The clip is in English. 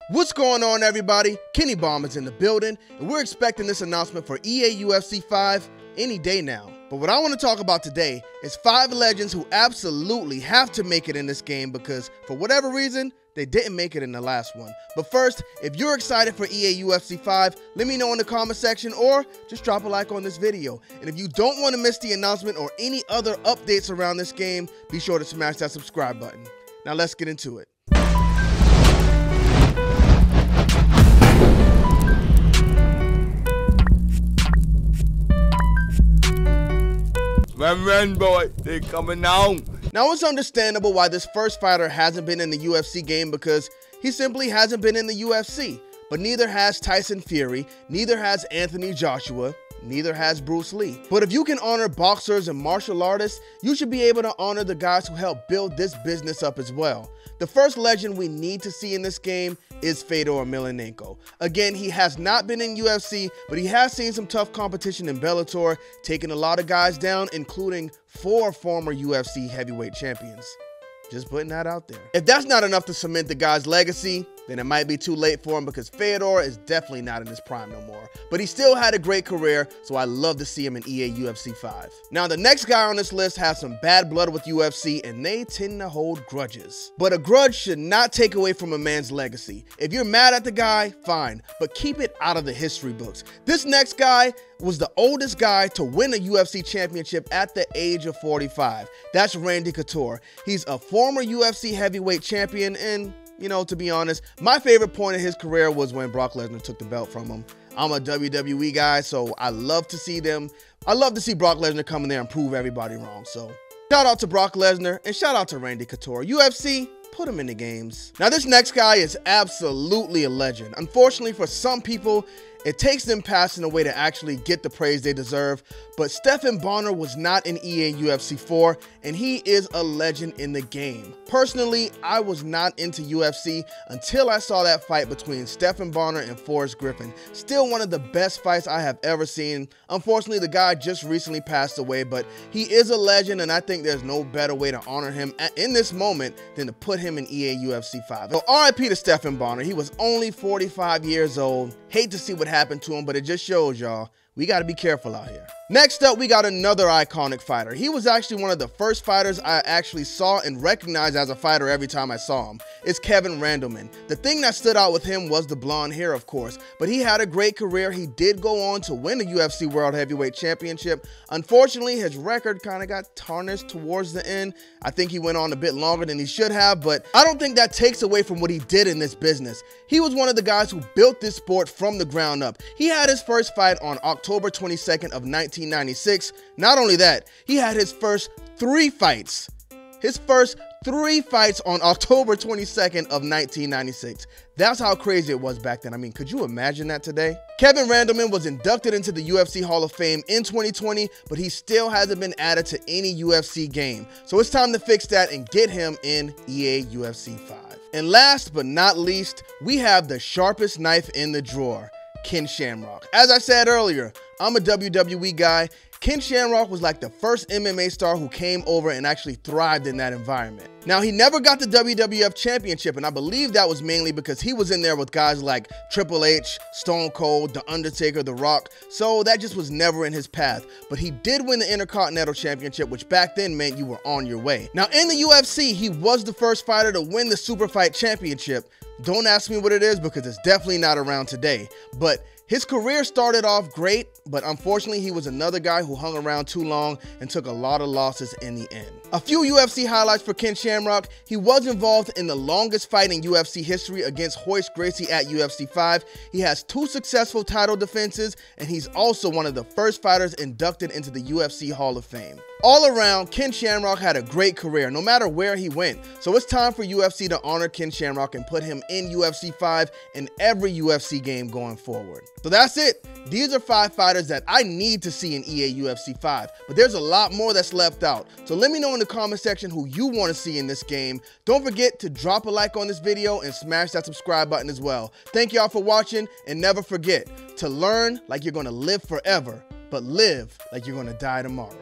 What's going on, everybody? Kenny Bomb is in the building, and we're expecting this announcement for EA UFC 5 any day now. But what I want to talk about today is 5 legends who absolutely have to make it in this game because, for whatever reason, they didn't make it in the last one. But first, if you're excited for EA UFC 5, let me know in the comment section or just drop a like on this video. And if you don't want to miss the announcement or any other updates around this game, be sure to smash that subscribe button. Now let's get into it. Run, boy, they coming on. Now, it's understandable why this first fighter hasn't been in the UFC game because he simply hasn't been in the UFC. But neither has Tyson Fury, neither has Anthony Joshua, neither has Bruce Lee. But if you can honor boxers and martial artists, you should be able to honor the guys who helped build this business up as well. The first legend we need to see in this game is Fedor Emelianenko. Again, he has not been in UFC, but he has seen some tough competition in Bellator, taking a lot of guys down, including 4 former UFC heavyweight champions. Just putting that out there. If that's not enough to cement the guy's legacy, then it might be too late for him because Fedor is definitely not in his prime no more. But he still had a great career, so I love to see him in EA UFC 5. Now, the next guy on this list has some bad blood with UFC, and they tend to hold grudges. But a grudge should not take away from a man's legacy. If you're mad at the guy, fine, but keep it out of the history books. This next guy was the oldest guy to win a UFC championship at the age of 45. That's Randy Couture. He's a former UFC heavyweight champion, and you know, to be honest, my favorite point of his career was when Brock Lesnar took the belt from him. I'm a WWE guy, so I love to see Brock Lesnar come in there and prove everybody wrong. So shout out to Brock Lesnar and shout out to Randy Couture. UFC, put him in the games. Now, this next guy is absolutely a legend. Unfortunately, for some people, it takes them passing away to actually get the praise they deserve, but Stephan Bonnar was not in EA UFC 4, and he is a legend in the game. Personally, I was not into UFC until I saw that fight between Stephan Bonnar and Forrest Griffin. Still one of the best fights I have ever seen. Unfortunately, the guy just recently passed away, but he is a legend, and I think there's no better way to honor him in this moment than to put him in EA UFC 5. So RIP to Stephan Bonnar. He was only 45 years old. Hate to see what happened to him, but it just shows y'all we got to be careful out here. Next up, we got another iconic fighter. He was actually one of the first fighters I actually saw and recognized as a fighter every time I saw him. It's Kevin Randleman. The thing that stood out with him was the blonde hair, of course, but he had a great career. He did go on to win the UFC World Heavyweight Championship. Unfortunately, his record kind of got tarnished towards the end. I think he went on a bit longer than he should have, but I don't think that takes away from what he did in this business. He was one of the guys who built this sport from the ground up. He had his first fight on October 22nd of 1996. Not only that, he had his first 3 fights. His first 3 fights on October 22nd of 1996. That's how crazy it was back then. I mean, could you imagine that today? Kevin Randleman was inducted into the UFC Hall of Fame in 2020, but he still hasn't been added to any UFC game. So it's time to fix that and get him in EA UFC 5. And last but not least, we have the sharpest knife in the drawer, Ken Shamrock. As I said earlier, I'm a WWE guy. Ken Shamrock was like the first MMA star who came over and actually thrived in that environment. Now, he never got the WWF Championship, and I believe that was mainly because he was in there with guys like Triple H, Stone Cold, The Undertaker, The Rock, so that just was never in his path. But he did win the Intercontinental Championship, which back then meant you were on your way. Now, in the UFC, he was the first fighter to win the Super Fight Championship. Don't ask me what it is because it's definitely not around today, but his career started off great, but unfortunately he was another guy who hung around too long and took a lot of losses in the end. A few UFC highlights for Ken Shamrock. He was involved in the longest fight in UFC history against Royce Gracie at UFC 5. He has 2 successful title defenses, and he's also one of the first fighters inducted into the UFC Hall of Fame. All around, Ken Shamrock had a great career, no matter where he went. So it's time for UFC to honor Ken Shamrock and put him in UFC 5 in every UFC game going forward. So that's it. These are 5 fighters that I need to see in EA UFC 5, but there's a lot more that's left out. So let me know in the comment section who you want to see in this game. Don't forget to drop a like on this video and smash that subscribe button as well. Thank y'all for watching, and never forget to learn like you're going to live forever, but live like you're going to die tomorrow.